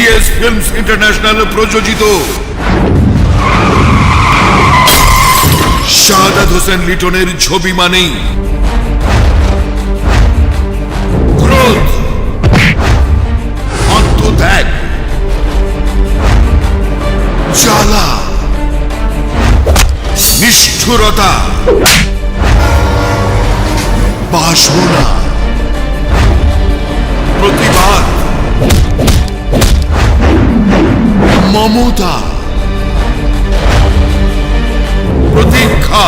TS Films International প্রযোজিত শাহাদাত হোসেন লিটনের ছবি মানেই ক্রোধ, আত্মত্যাগ, জ্বালা, নিষ্ঠুরতা, বাসনা, প্রতিবাদ, মমতা, প্রতীক্ষা,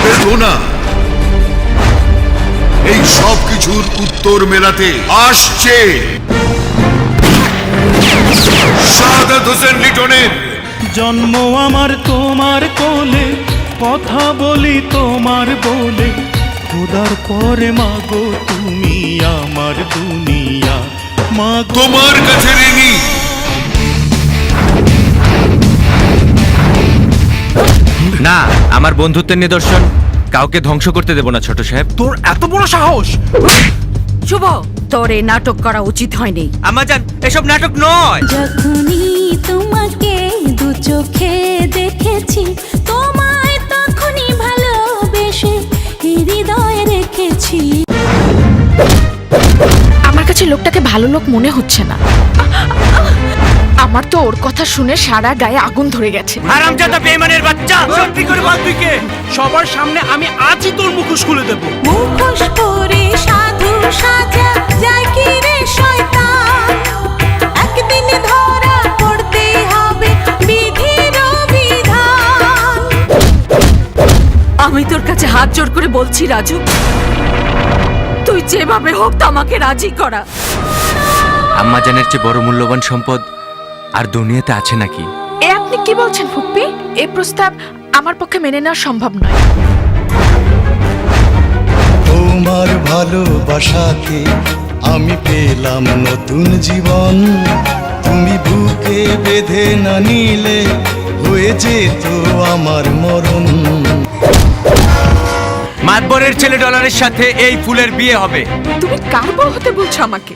বেদনা, এই সব কিছুর উত্তর মেলাতে আসছে শাহাদাত হোসেন লিটনের জন্ম আমার তোমার কোলে, কথা বলি তোমার বলে, খোদার পরে মাগো তুমি আমার দুনিয়া, মাগো তোমার কাছে ঋণী। না, আমার বন্ধুত্বের নিদর্শন কাউকে ধ্বংস করতে দেব না ছোট সাহেব। তোর এত বড় সাহস! শুভ, তোর এই নাটক করা উচিত হয়নি। আমাজান, এসব নাটক নয়। যখনই তোমাকে দু চোখে দেখেছি, তোমায় তখনই ভালোবেসে হৃদয়ে রেখেছি। আমার কাছে লোকটাকে ভালো লোক মনে হচ্ছে না। আমার তো ওর কথা শুনে সারা গায়ে আগুন ধরে গেছে। হারামজাদা বেঈমানের বাচ্চা, সত্যি করে বল তুই কে? সবার সামনে আমি আজই তোর মুখোশ খুলে দেব। মুখোশ পরে সাধু সাজা যায় কি রে শয়তান, একদিন ধরা পড়তে হবে বিধির বিধান। আমি তোর কাছে হাত জোর করে বলছি রাজু, তুই যেভাবে হোক আমাকে রাজি করা। আম্মাজানের চেয়ে বড় মূল্যবান সম্পদ আর দুনিয়াতে আছে নাকি? এ আপনি কি বলছেন ফুপ্পি? এই প্রস্তাব আমার পক্ষে মেনে নেওয়া সম্ভব নয়। তোমার ভালোবাসাতে আমি পেলাম নতুন জীবন, তুমি বুকে বেঁধে না নিলে হয়ে যেত আমার মরণ। মাতবরের ছেলে ডলারের সাথে এই ফুলের বিয়ে হবে। তুমি কার বউ হতে বলছো আমাকে,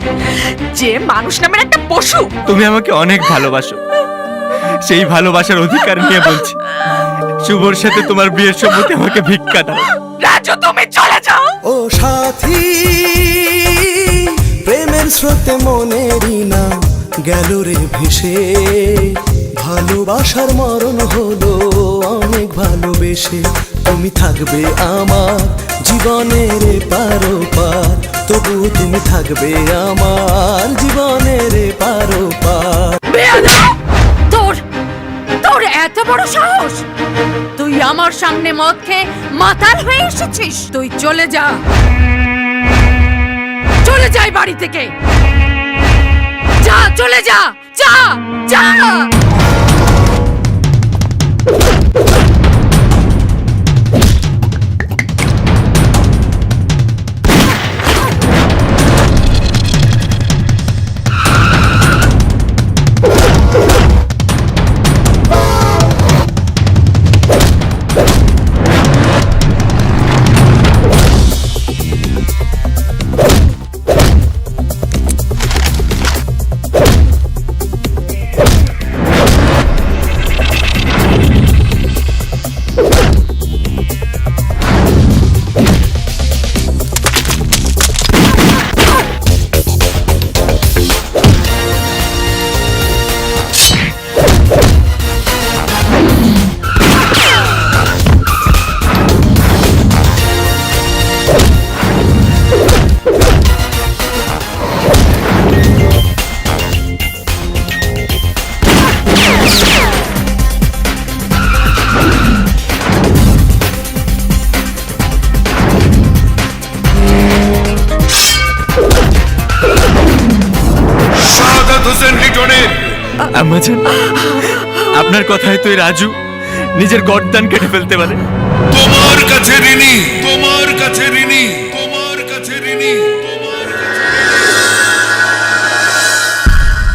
যে মানুষ নামের একটা পশু? তুমি আমাকে অনেক ভালোবাসো, সেই ভালোবাসার অধিকার নিয়ে বলছি, শুভর সাথে তোমার বিয়ের সম্মতি আমাকে ভিক্ষা দাও। রাজু, তুমি চলে যাও। ও সাথী, প্রেমের স্রোতে মনেরই না গেল রে ভেসে, ভালোবাসার মরণ হলো অনেক ভালোবেসে। তুমি থাকবে আমার জীবনের পারো পার, তবু তুমি থাকবে আমার জীবনের পারো পার। তোর তোর এত বড় সাহস! তুই আমার সামনে মদ খেয়ে মাতাল হয়ে এসেছিস। তুই চলে যা, চলে যাই বাড়ি থেকে। যা, চলে যা, যা, যা। আম্মাজান, আপনার কথায় তুই রাজু নিজের গর্দান কেটে ফেলতে পারে। তোমার কাছে ঋণী, তোমার কাছে